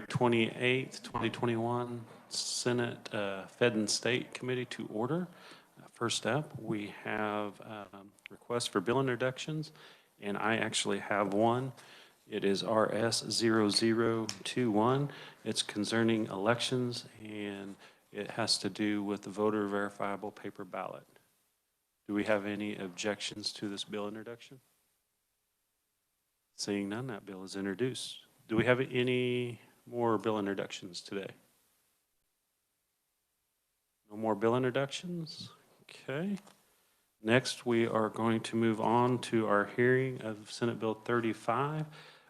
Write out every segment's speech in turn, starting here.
28th, 2021 Senate Fed and State Committee to order. First up, we have requests for bill introductions, and I actually have one. It is RS 0021. It's concerning elections, and it has to do with the voter verifiable paper ballot. Do we have any objections to this bill introduction? Seeing none, that bill is introduced. Do we have any more bill introductions today? No more bill introductions? Okay. Next, we are going to move on to our hearing of Senate Bill 35.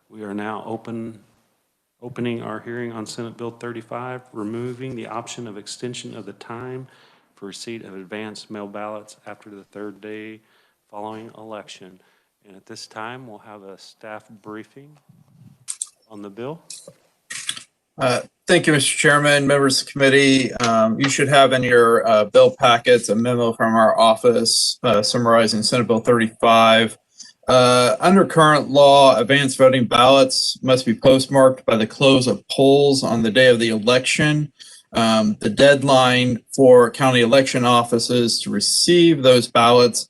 We are now opening our hearing on Senate Bill 35, removing the option of extension of the time for receipt of advanced mail ballots after the third day following election. And at this time, we'll have a staff briefing on the bill. Thank you, Mr. Chairman, members of the committee. You should have in your bill packets a memo from our office summarizing Senate Bill 35. Under current law, advanced voting ballots must be postmarked by the close of polls on the day of the election. The deadline for county election offices to receive those ballots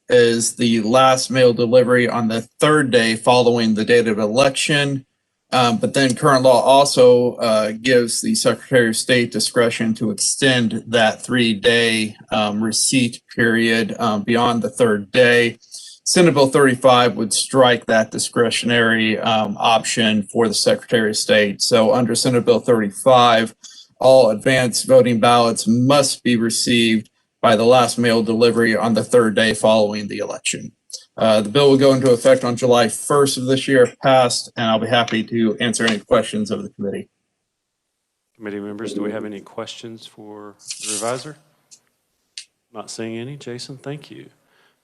is the last mail delivery on the third day following the date of election. But then current law also gives the Secretary of State discretion to extend that 3-day receipt period beyond the third day. Senate Bill 35 would strike that discretionary option for the Secretary of State. So under Senate Bill 35, all advanced voting ballots must be received by the last mail delivery on the third day following the election. The bill will go into effect on July 1st of this year if passed, and I'll be happy to answer any questions of the committee. Committee members, do we have any questions for the revisor? Not seeing any. Jason, thank you.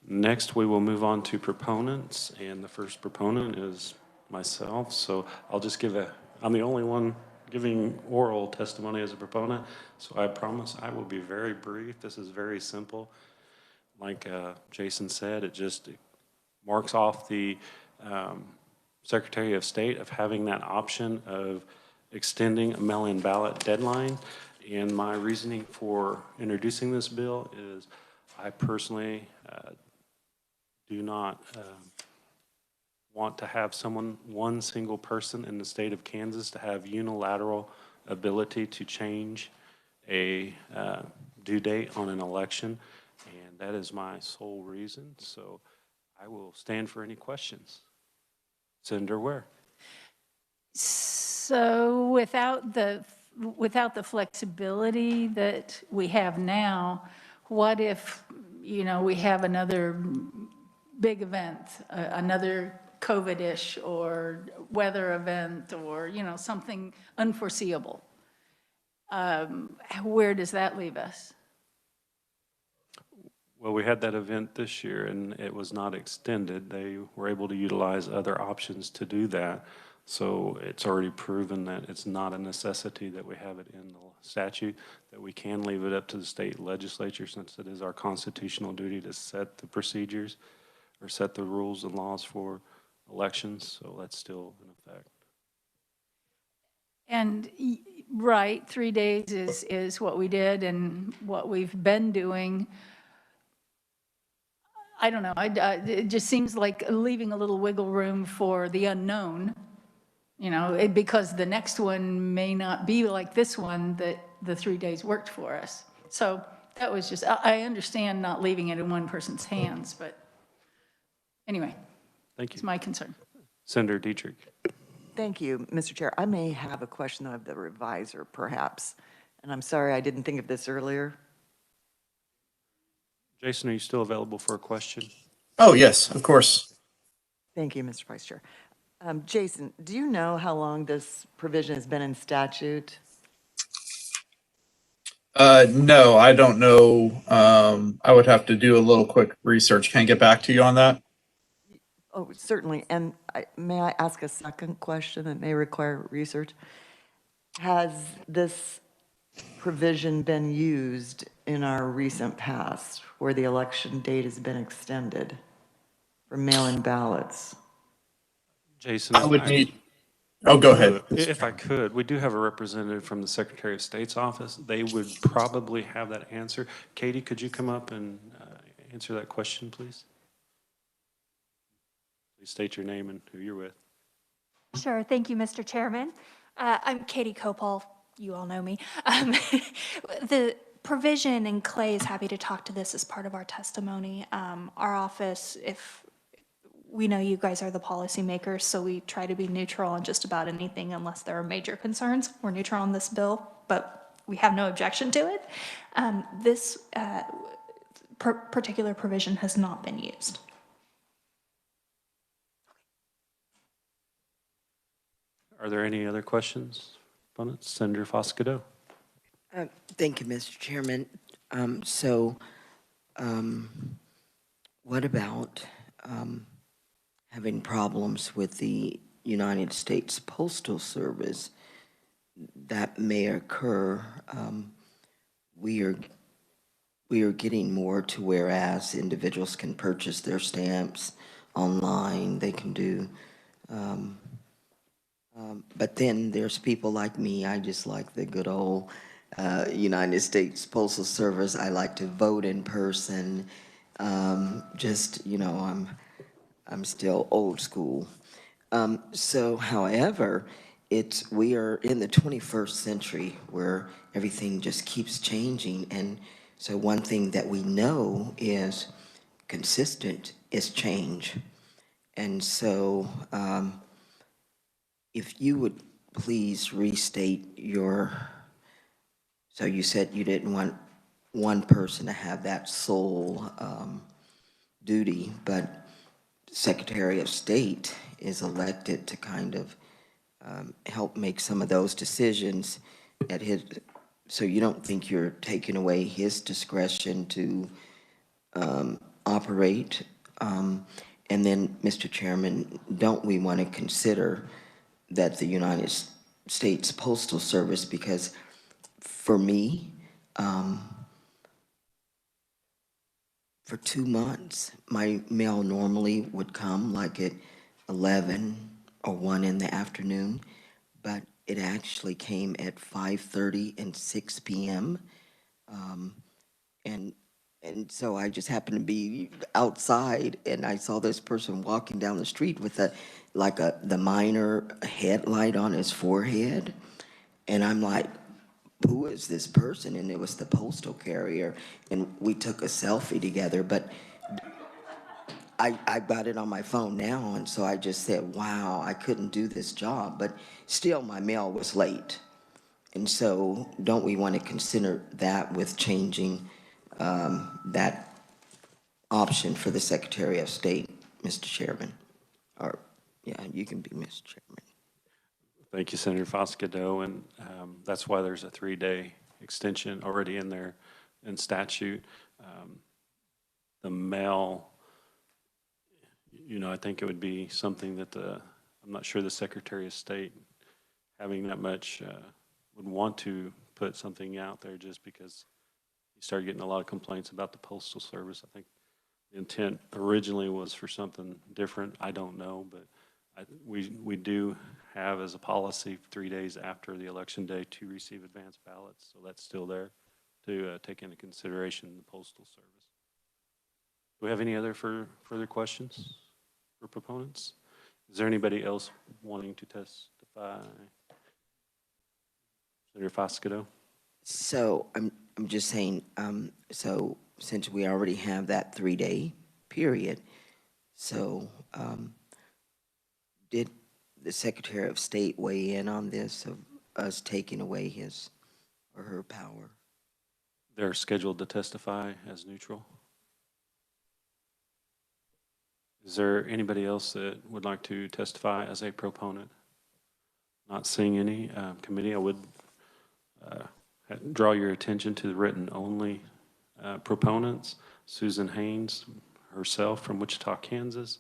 Next, we will move on to proponents, and the first proponent is myself. So I'll just I'm the only one giving oral testimony as a proponent, so I promise I will be very brief. This is very simple. Like Jason said, it marks off the Secretary of State of having that option of extending a mail-in ballot deadline. And my reasoning for introducing this bill is I personally do not want to have one single person in the state of Kansas to have unilateral ability to change a due date on an election. And that is my sole reason. So I will stand for any questions. Senator Ware. So without the flexibility that we have now, what if, we have another big event, another COVID-ish or weather event or, something unforeseeable? Where does that leave us? Well, we had that event this year and it was not extended. They were able to utilize other options to do that. So it's already proven that it's not a necessity that we have it in the statute, that we can leave it up to the state legislature since it is our constitutional duty to set the procedures or set the rules and laws for elections. So that's still in effect. And right, 3 days is what we did and what we've been doing. I don't know, it just seems like leaving a little wiggle room for the unknown, because the next one may not be like this one that the 3 days worked for us. So that was just, I understand not leaving it in one person's hands, but anyway. Thank you. It's my concern. Senator Dietrich. Thank you, Mr. Chair. I may have a question of the reviser, perhaps, and I'm sorry I didn't think of this earlier. Jason, are you still available for a question? Oh, yes, of course. Thank you, Mr. Vice Chair. Jason, do you know how long this provision has been in statute? No, I don't know. I would have to do a little quick research. Can I get back to you on that? Oh, certainly. And may I ask a second question that may require research? Has this provision been used in our recent past where the election date has been extended for mail-in ballots? Jason, I would need Oh, go ahead. If I could, we do have a representative from the Secretary of State's office. They would probably have that answer. Katie, could you come up and answer that question, please? Please state your name and who you're with. Sure. Thank you, Mr. Chairman. I'm Katie Copal. You all know me. The provision, and Clay is happy to talk to this as part of our testimony. Our office, if we know you guys are the policymakers, so we try to be neutral on just about anything unless there are major concerns. We're neutral on this bill, but we have no objection to it. This particular provision has not been used. Are there any other questions? Opponents? Senator Foscato. Thank you, Mr. Chairman. What about having problems with the United States Postal Service? That may occur. We are getting more to whereas individuals can purchase their stamps online, they can do, but then there's people like me, I just like the good old United States Postal Service. I like to vote in person. I'm still old school. However, we are in the 21st century where everything just keeps changing. And so one thing that we know is consistent is change. And so if you would please restate so you said you didn't want one person to have that sole duty, but Secretary of State is elected to kind of help make some of those decisions at so you don't think you're taking away his discretion to operate? And then, Mr. Chairman, don't we want to consider that the United States Postal Service, because for me, for 2 months, my mail normally would come like at 11 or 1 in the afternoon, but it actually came at 5:30 and 6 p.m. And so I just happened to be outside and I saw this person walking down the street with the minor headlight on his forehead. And I'm like, who is this person? And it was the postal carrier. And we took a selfie together, but I got it on my phone now. And so I just said, wow, I couldn't do this job, but still my mail was late. And so don't we want to consider that with changing that option for the Secretary of State, Mr. Chairman? Or, yeah, you can be Mr. Chairman. Thank you, Senator Foscato, and that's why there's a 3-day extension already in there in statute. The mail, I think it would be something that I'm not sure the Secretary of State having that much would want to put something out there just because he started getting a lot of complaints about the Postal Service. I think the intent originally was for something different. I don't know, but we do have as a policy 3 days after the election day to receive advance ballots, so that's still there to take into consideration the Postal Service. Do we have any other further questions for proponents? Is there anybody else wanting to testify? Senator Foscato? So I'm just saying, so since we already have that 3-day period, so did the Secretary of State weigh in on this of us taking away his or her power? They're scheduled to testify as neutral. Is there anybody else that would like to testify as a proponent? Not seeing any. Committee, I would draw your attention to the written only proponents. Susan Haynes herself from Wichita, Kansas.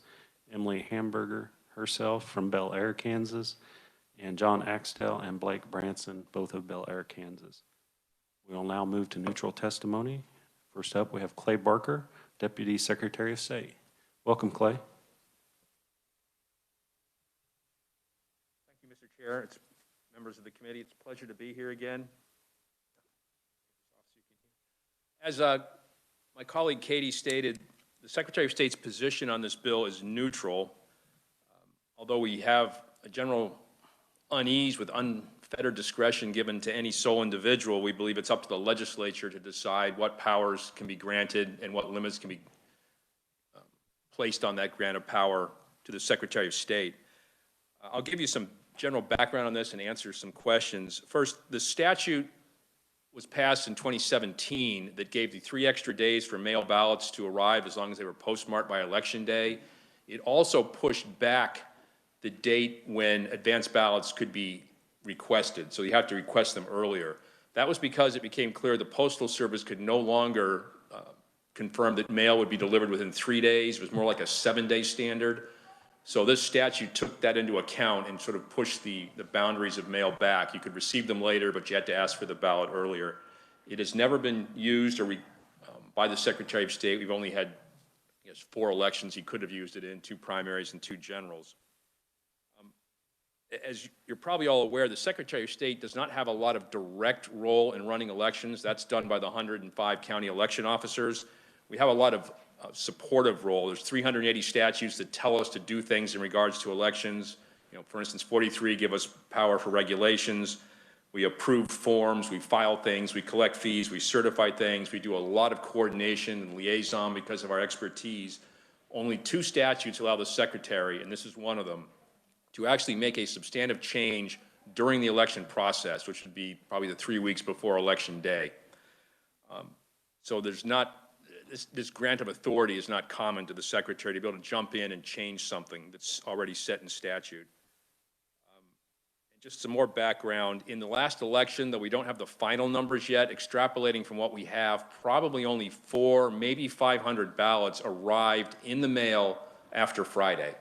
Emily Hamburger herself from Bel Air, Kansas. And John Axtell and Blake Branson, both of Bel Air, Kansas. We will now move to neutral testimony. First up, we have Clay Barker, Deputy Secretary of State. Welcome, Clay. Thank you, Mr. Chair, it's members of the committee. It's a pleasure to be here again. As my colleague Katie stated, the Secretary of State's position on this bill is neutral. Although we have a general unease with unfettered discretion given to any sole individual, we believe it's up to the legislature to decide what powers can be granted and what limits can be placed on that grant of power to the Secretary of State. I'll give you some general background on this and answer some questions. First, the statute was passed in 2017 that gave the 3 extra days for mail ballots to arrive as long as they were postmarked by Election Day. It also pushed back the date when advance ballots could be requested, so you have to request them earlier. That was because it became clear the Postal Service could no longer confirm that mail would be delivered within 3 days. It was more like a 7-day standard. So this statute took that into account and sort of pushed the boundaries of mail back. You could receive them later, but you had to ask for the ballot earlier. It has never been used by the Secretary of State. We've only had, I guess, 4 elections he could have used it in, 2 primaries and 2 generals. As you're probably all aware, the Secretary of State does not have a lot of direct role in running elections. That's done by the 105 county election officers. We have a lot of supportive role. There's 380 statutes that tell us to do things in regards to elections. You know, for instance, 43 give us power for regulations. We approve forms, we file things, we collect fees, we certify things. We do a lot of coordination and liaison because of our expertise. Only 2 statutes allow the Secretary, and this is one of them, to actually make a substantive change during the election process, which would be probably the 3 weeks before Election Day. So there's not, this grant of authority is not common to the Secretary to be able to jump in and change something that's already set in statute. And just some more background. In the last election, though we don't have the final numbers yet, extrapolating from what we have, probably only 4, maybe 500 ballots arrived in the mail after Friday.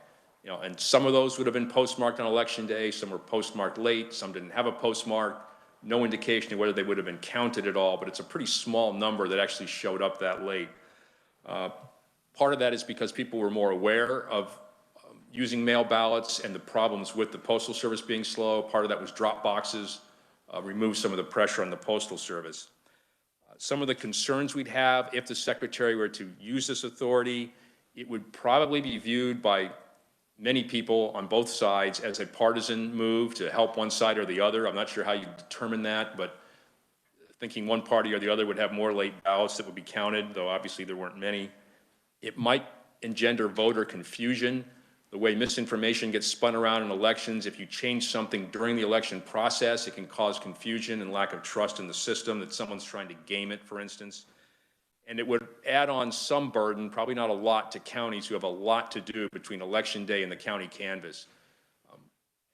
You know, and some of those would have been postmarked on Election Day, some were postmarked late, some didn't have a postmark. No indication of whether they would have been counted at all, but it's a pretty small number that actually showed up that late. Part of that is because people were more aware of using mail ballots and the problems with the Postal Service being slow. Part of that was drop boxes, removed some of the pressure on the Postal Service. Some of the concerns we'd have if the Secretary were to use this authority, it would probably be viewed by many people on both sides as a partisan move to help one side or the other. I'm not sure how you determine that, but thinking one party or the other would have more late ballots that would be counted, though obviously there weren't many. It might engender voter confusion. The way misinformation gets spun around in elections, if you change something during the election process, it can cause confusion and lack of trust in the system, that someone's trying to game it, for instance. And it would add on some burden, probably not a lot, to counties who have a lot to do between Election Day and the county canvass.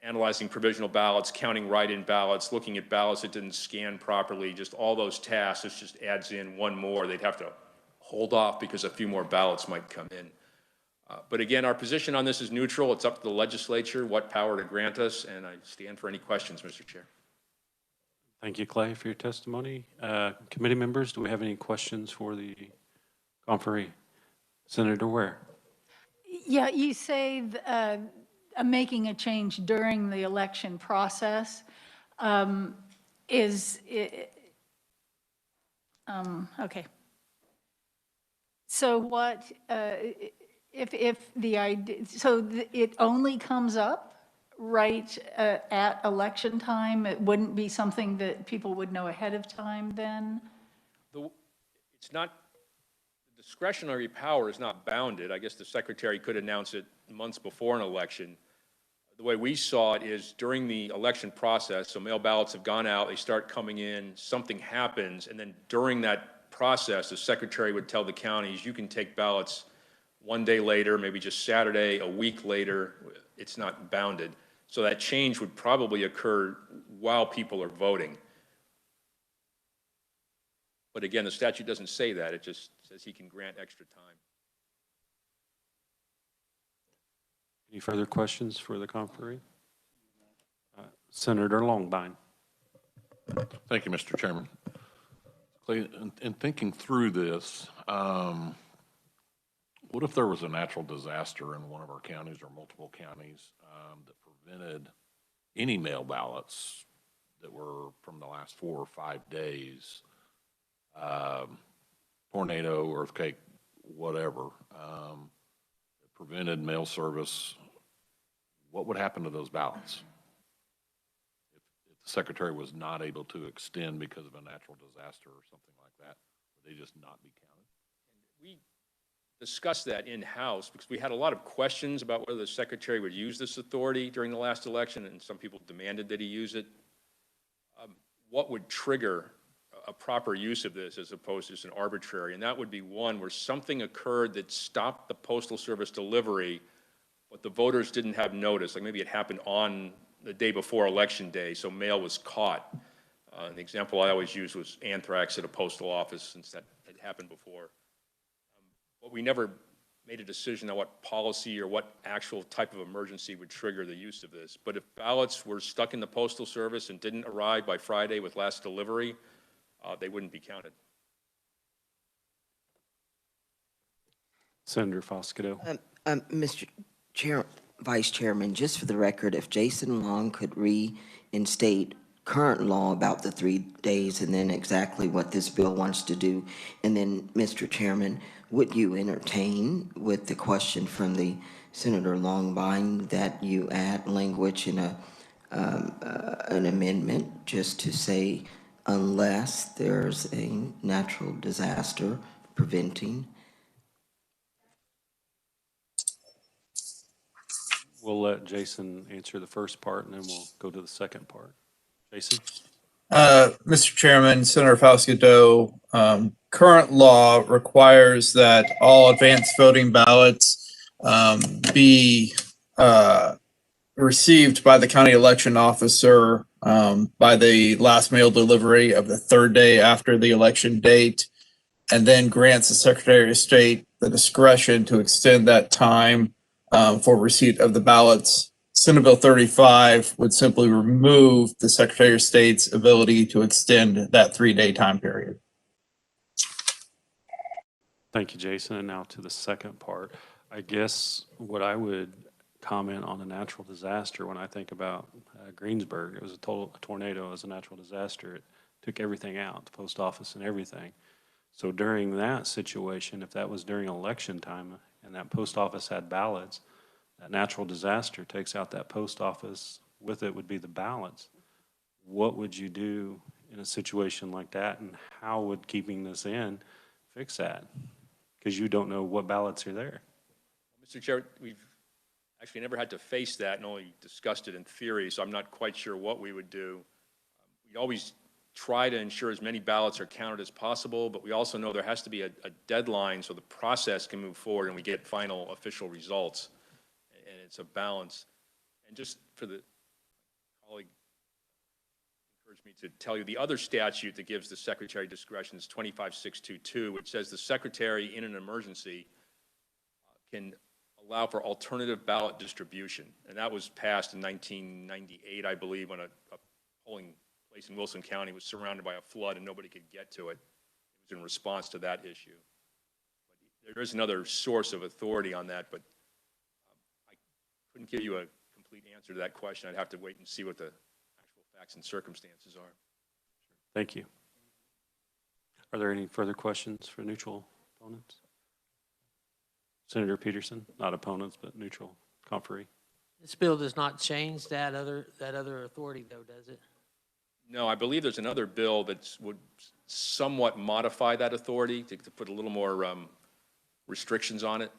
Analyzing provisional ballots, counting write-in ballots, looking at ballots that didn't scan properly, just all those tasks. This just adds in one more. They'd have to hold off because a few more ballots might come in. But again, our position on this is neutral. It's up to the legislature what power to grant us, and I stand for any questions, Mr. Chair. Thank you, Clay, for your testimony. Committee members, do we have any questions for the conferee? Senator Ware. Yeah, you say making a change during the election process okay. So what, if the idea, so it only comes up right at election time? It wouldn't be something that people would know ahead of time then? It's not, the discretionary power is not bounded. I guess the Secretary could announce it months before an election. The way we saw it is during the election process, so mail ballots have gone out, they start coming in, something happens, and then during that process, the Secretary would tell the counties, you can take ballots one day later, maybe just Saturday, a week later. It's not bounded. So that change would probably occur while people are voting. But again, the statute doesn't say that. It just says he can grant extra time. Any further questions for the conferee? Senator Longbein. Thank you, Mr. Chairman. Clay, in thinking through this, what if there was a natural disaster in one of our counties or multiple counties that prevented any mail ballots that were from the last 4 or 5 days, tornado, earthquake, whatever, prevented mail service, what would happen to those ballots? If the secretary was not able to extend because of a natural disaster or something like that, would they just not be counted? We discussed that in-house because we had a lot of questions about whether the secretary would use this authority during the last election, and some people demanded that he use it. What would trigger a proper use of this as opposed to just an arbitrary? And that would be one where something occurred that stopped the Postal Service delivery, but the voters didn't have notice. Like maybe it happened on the day before Election Day, so mail was caught. The example I always use was anthrax at a postal office, since that had happened before. But we never made a decision on what policy or what actual type of emergency would trigger the use of this. But if ballots were stuck in the Postal Service and didn't arrive by Friday with last delivery, they wouldn't be counted. Senator Foscato. Mr. Vice Chairman, just for the record, if Jason Long could reinstate current law about the 3 days and then exactly what this bill wants to do. And then, Mr. Chairman, would you entertain with the question from the Senator Longbine that you add language in an amendment just to say, unless there's a natural disaster preventing? We'll let Jason answer the first part, and then we'll go to the second part. Jason? Mr. Chairman, Senator Foscato, current law requires that all advanced voting ballots be received by the county election officer by the last mail delivery of the 3rd day after the election date, and then grants the Secretary of State the discretion to extend that time for receipt of the ballots. Senate Bill 35 would simply remove the Secretary of State's ability to extend that 3-day time period. Thank you, Jason. And now to the second part. I guess what I would comment on a natural disaster when I think about Greensburg, it was a tornado, it was a natural disaster. It took everything out, the post office and everything. So during that situation, if that was during election time and that post office had ballots, that natural disaster takes out that post office. With it would be the ballots. What would you do in a situation like that, and how would keeping this in fix that? Because you don't know what ballots are there. Mr. Chair, we've actually never had to face that and only discussed it in theory, so I'm not quite sure what we would do. We always try to ensure as many ballots are counted as possible, but we also know there has to be a deadline so the process can move forward and we get final official results. And it's a balance. And just for the colleague encouraged me to tell you, the other statute that gives the secretary discretion is 25622, which says the secretary in an emergency can allow for alternative ballot distribution. And that was passed in 1998, I believe, when a polling place in Wilson County was surrounded by a flood and nobody could get to it. It was in response to that issue. But there is another source of authority on that, but I couldn't give you a complete answer to that question. I'd have to wait and see what the actual facts and circumstances are. Thank you. Are there any further questions for neutral opponents? Senator Peterson, not opponents, but neutral, Comfrey. This bill does not change that other authority, though, does it? No, I believe there's another bill that would somewhat modify that authority to put a little more restrictions on it.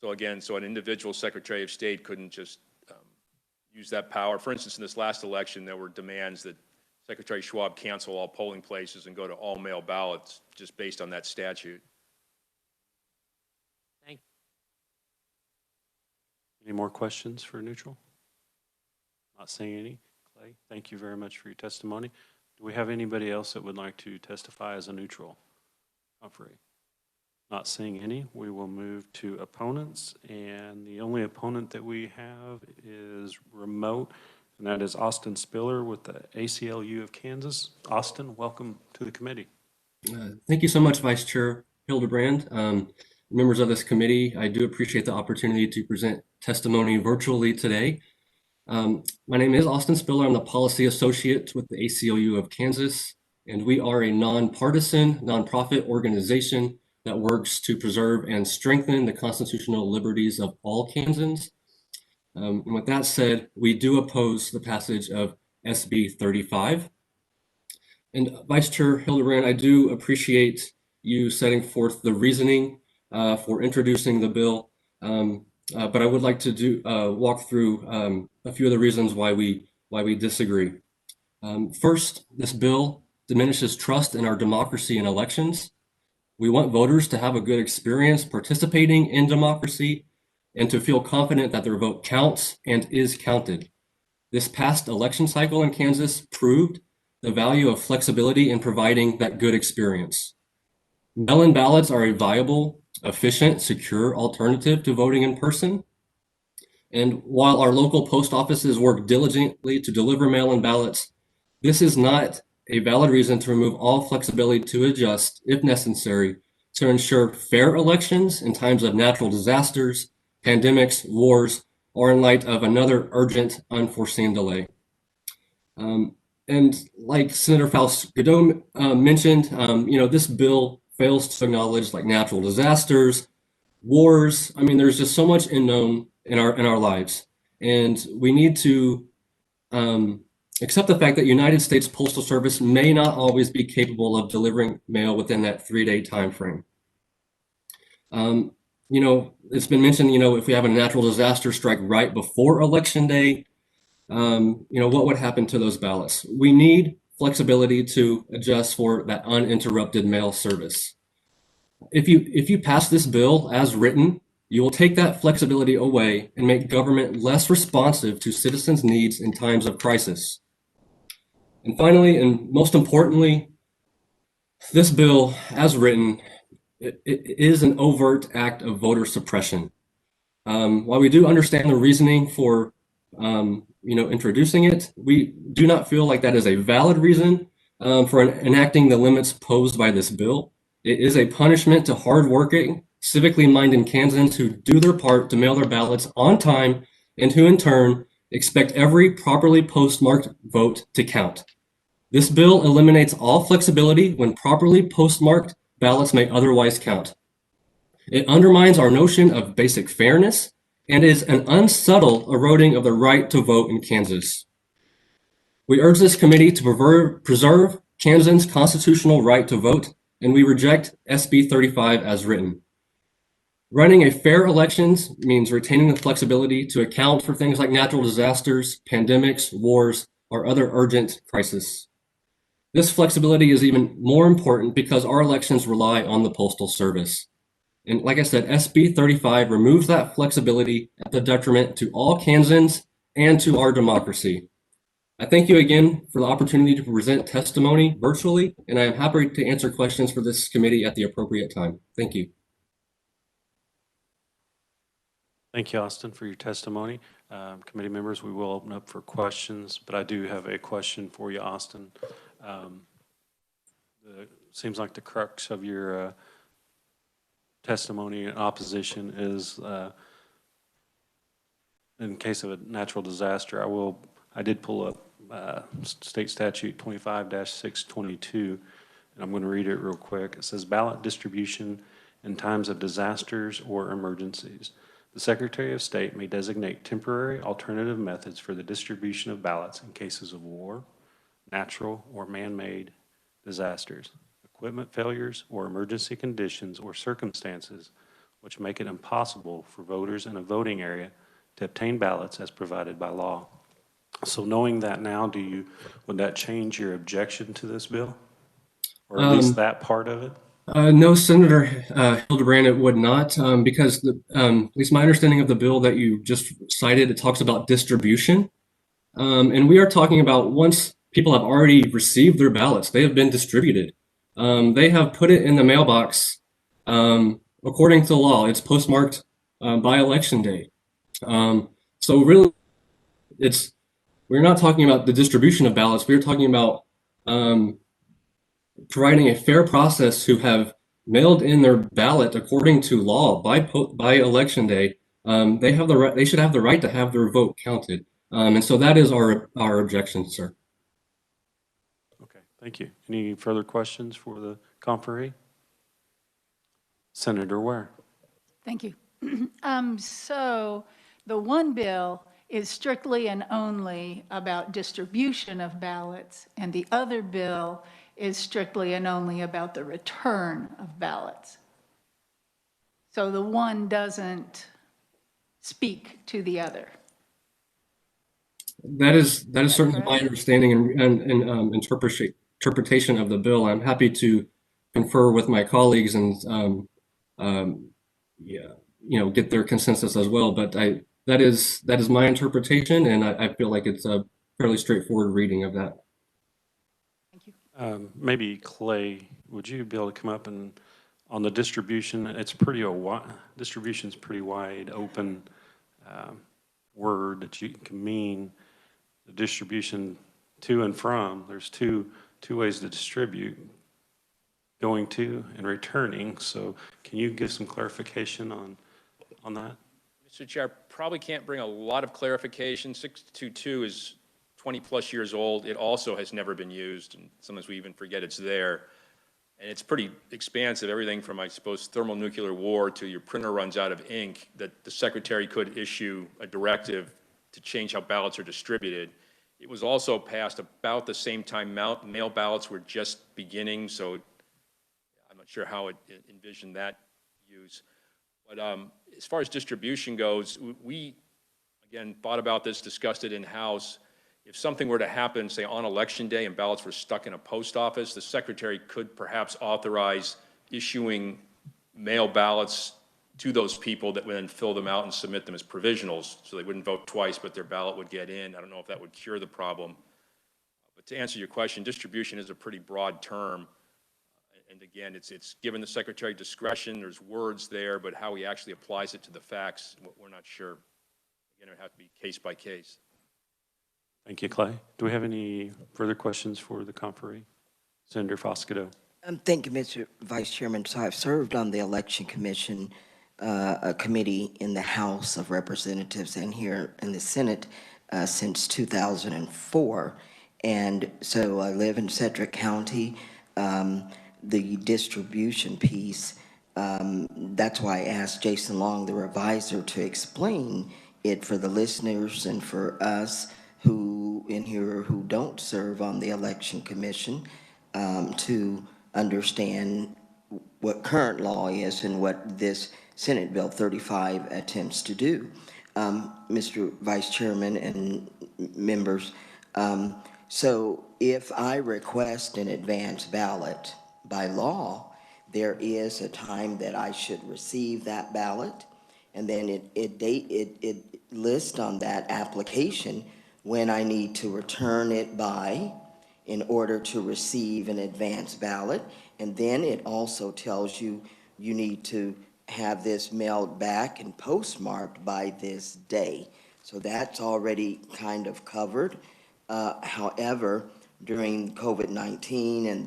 So again, so an individual Secretary of State couldn't just use that power. For instance, in this last election, there were demands that Secretary Schwab cancel all polling places and go to all mail ballots just based on that statute. Thank you. Any more questions for neutral? Not seeing any. Clay, thank you very much for your testimony. Do we have anybody else that would like to testify as a neutral? Comfrey. Not seeing any. We will move to opponents, and the only opponent that we have is remote, and that is Austin Spiller with the ACLU of Kansas. Austin, welcome to the committee. Thank you so much, Vice Chair Hildebrand. Members of this committee, I do appreciate the opportunity to present testimony virtually today. My name is Austin Spiller. I'm the Policy Associate with the ACLU of Kansas, and we are a nonpartisan, nonprofit organization that works to preserve and strengthen the constitutional liberties of all Kansans. And with that said, we do oppose the passage of SB 35. And Vice Chair Hildebrand, I do appreciate you setting forth the reasoning for introducing the bill. But I would like to walk through a few of the reasons why we disagree. First, this bill diminishes trust in our democracy and elections. We want voters to have a good experience participating in democracy and to feel confident that their vote counts and is counted. This past election cycle in Kansas proved the value of flexibility in providing that good experience. Mail-in ballots are a viable, efficient, secure alternative to voting in person. And while our local post offices work diligently to deliver mail-in ballots, this is not a valid reason to remove all flexibility to adjust, if necessary, to ensure fair elections in times of natural disasters, pandemics, wars, or in light of another urgent, unforeseen delay. And like Senator Faust-Godot mentioned, this bill fails to acknowledge like natural disasters, wars. I mean, there's just so much unknown in our lives, and we need to accept the fact that United States Postal Service may not always be capable of delivering mail within that 3-day time frame. It's been mentioned, if we have a natural disaster strike right before Election Day, what would happen to those ballots? We need flexibility to adjust for that uninterrupted mail service. If you pass this bill as written, you will take that flexibility away and make government less responsive to citizens' needs in times of crisis. And finally, and most importantly, this bill as written, it is an overt act of voter suppression. While we do understand the reasoning for introducing it, we do not feel like that is a valid reason for enacting the limits posed by this bill. It is a punishment to hardworking, civically minded Kansans who do their part to mail their ballots on time and who in turn expect every properly postmarked vote to count. This bill eliminates all flexibility when properly postmarked ballots may otherwise count. It undermines our notion of basic fairness and is an unsubtle eroding of the right to vote in Kansas. We urge this committee to preserve Kansans' constitutional right to vote, and we reject SB 35 as written. Running a fair elections means retaining the flexibility to account for things like natural disasters, pandemics, wars, or other urgent crises. This flexibility is even more important because our elections rely on the Postal Service. And like I said, SB 35 removes that flexibility at the detriment to all Kansans and to our democracy. I thank you again for the opportunity to present testimony virtually, and I am happy to answer questions for this committee at the appropriate time. Thank you. Thank you, Austin, for your testimony. Committee members, we will open up for questions, but I do have a question for you, Austin. Seems like the crux of your testimony in opposition is in case of a natural disaster. I did pull up state statute 25-622, and I'm going to read it real quick. It says ballot distribution in times of disasters or emergencies. The Secretary of State may designate temporary alternative methods for the distribution of ballots in cases of war, natural or man-made disasters, equipment failures, or emergency conditions or circumstances which make it impossible for voters in a voting area to obtain ballots as provided by law. So knowing that now, would that change your objection to this bill? Or at least that part of it? No, Senator Hildebrand, it would not, because at least my understanding of the bill that you just cited, it talks about distribution. And we are talking about once people have already received their ballots, they have been distributed. They have put it in the mailbox according to the law. It's postmarked by Election Day. So really, we're not talking about the distribution of ballots. We're talking about providing a fair process who have mailed in their ballot according to law by Election Day. They should have the right to have their vote counted. And so that is our objection, sir. Okay, thank you. Any further questions for the conferee? Senator Ware. Thank you. So the one bill is strictly and only about distribution of ballots, and the other bill is strictly and only about the return of ballots. So the one doesn't speak to the other. That is certainly correct? my understanding and interpretation of the bill. I'm happy to confer with my colleagues and yeah, get their consensus as well. But that is my interpretation, and I feel like it's a fairly straightforward reading of that. Thank you. Maybe Clay, would you be able to come up and on the distribution? It's pretty distribution's pretty wide open word that you can mean. The distribution to and from. There's two ways to distribute: going to and returning. So, can you give some clarification on that? Mr. Chair, probably can't bring a lot of clarification. 622 is 20-plus years old. It also has never been used, and sometimes we even forget it's there. And it's pretty expansive, everything from, I suppose, thermonuclear war to your printer runs out of ink, that the Secretary could issue a directive to change how ballots are distributed. It was also passed about the same time mail ballots were just beginning, so I'm not sure how it envisioned that use. But as far as distribution goes, we, again, thought about this, discussed it in-house. If something were to happen, say, on Election Day and ballots were stuck in a post office, the Secretary could perhaps authorize issuing mail ballots to those people that would then fill them out and submit them as provisionals, so they wouldn't vote twice, but their ballot would get in. I don't know if that would cure the problem. But to answer your question, distribution is a pretty broad term. And again, it's given the Secretary discretion. There's words there, but how he actually applies it to the facts, we're not sure. Again, it would have to be case by case. Thank you, Clay. Do we have any further questions for the conferee? Senator Foscato. Thank you, Mr. Vice Chairman. So I've served on the Election Commission, a committee in the House of Representatives and here in the Senate since 2004. And so I live in Sedgwick County. The distribution piece, that's why I asked Jason Long, the reviser, to explain it for the listeners and for us who in here who don't serve on the Election Commission, to understand what current law is and what this Senate Bill 35 attempts to do. Mr. Vice Chairman and members, so if I request an advance ballot by law, there is a time that I should receive that ballot, and then it lists on that application when I need to return it by in order to receive an advance ballot. And then it also tells you you need to have this mailed back and postmarked by this day. So that's already kind of covered. However, during COVID-19 and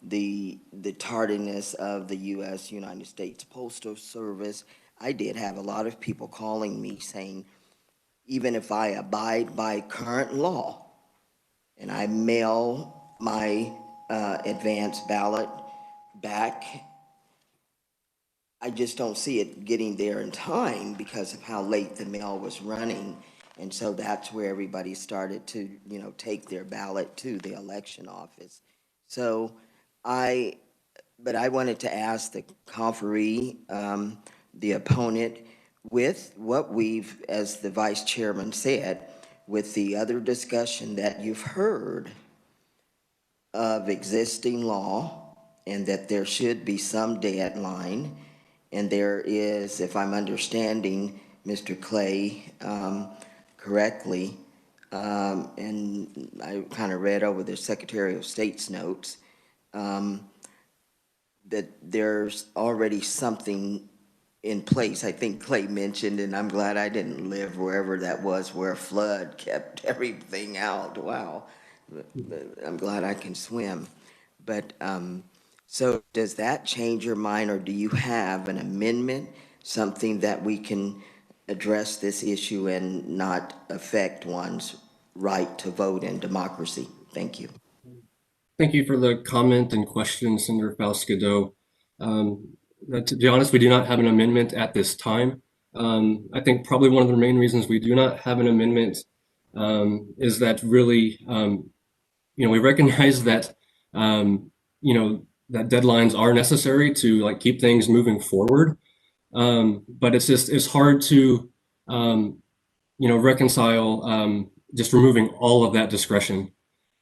the tardiness of the United States Postal Service, I did have a lot of people calling me saying, even if I abide by current law and I mail my advance ballot back, I just don't see it getting there in time because of how late the mail was running. And so that's where everybody started to, take their ballot to the election office. So but I wanted to ask the conferee, the opponent, with what we've, as the vice chairman said, with the other discussion that you've heard of existing law and that there should be some deadline, and there is, if I'm understanding Mr. Clay correctly, and I kind of read over the Secretary of State's notes, that there's already something in place. I think Clay mentioned, and I'm glad I didn't live wherever that was where a flood kept everything out. Wow. I'm glad I can swim. But so does that change your mind, or do you have an amendment, something that we can address this issue and not affect one's right to vote in democracy. Thank you. Thank you for the comment and question, Senator Falscado. To be honest, we do not have an amendment at this time. I think probably one of the main reasons we do not have an amendment is that really, we recognize that, that deadlines are necessary to like keep things moving forward. But it's hard to, reconcile just removing all of that discretion.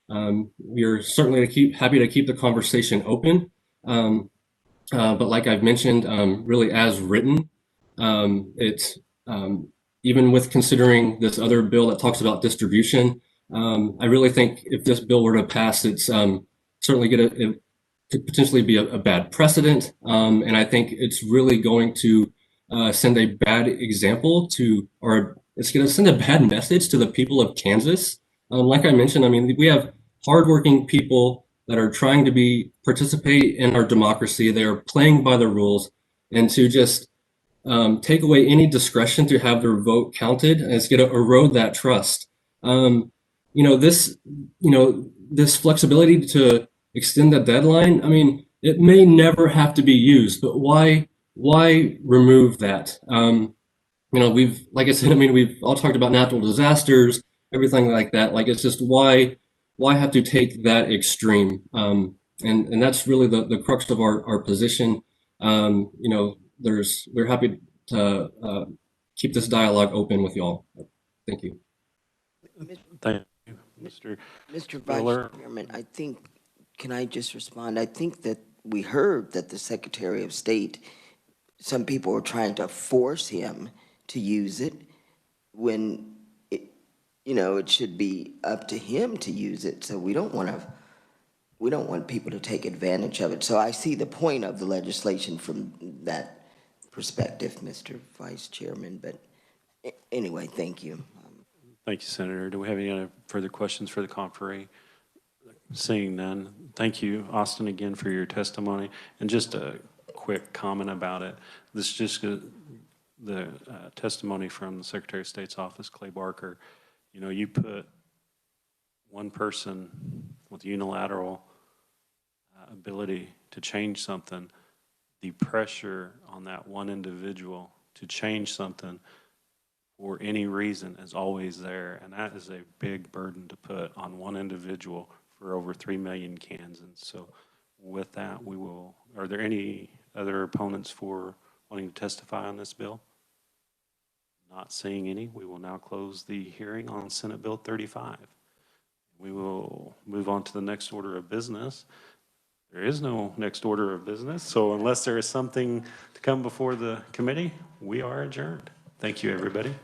We're certainly happy to keep the conversation open. But like I've mentioned, really as written, it's even with considering this other bill that talks about distribution, I really think if this bill were to pass, it's certainly it could potentially be a bad precedent. And I think it's really going to send a bad example or it's going to send a bad message to the people of Kansas. Like I mentioned, I mean, we have hardworking people that are trying to participate in our democracy. They are playing by the rules, and to just take away any discretion to have their vote counted, and it's going to erode that trust. This flexibility to extend the deadline. I mean, it may never have to be used, but why remove that? Like I said, I mean, we've all talked about natural disasters, everything like that. Like, it's just why have to take that extreme? And that's really the crux of our position. We're happy to keep this dialogue open with y'all. Thank you. Thank you, Mr. Mr. Miller. Vice Chairman, can I just respond? I think that we heard that the Secretary of State, some people were trying to force him to use it when it should be up to him to use it. So we don't want people to take advantage of it. So I see the point of the legislation from that perspective, Mr. Vice Chairman. But anyway, thank you. Thank you, Senator. Do we have any other further questions for the conferee? Seeing none, thank you, Austin, again for your testimony. And just a quick comment about it. This is just the testimony from the Secretary of State's office, Clay Barker. You put one person with unilateral ability to change something, the pressure on that one individual to change something for any reason is always there, and that is a big burden to put on one individual for over 3 million Kansans. So with that, are there any other opponents for wanting to testify on this bill? Not seeing any, we will now close the hearing on Senate Bill 35. We will move on to the next order of business. There is no next order of business, so unless there is something to come before the committee, we are adjourned. Thank you, everybody.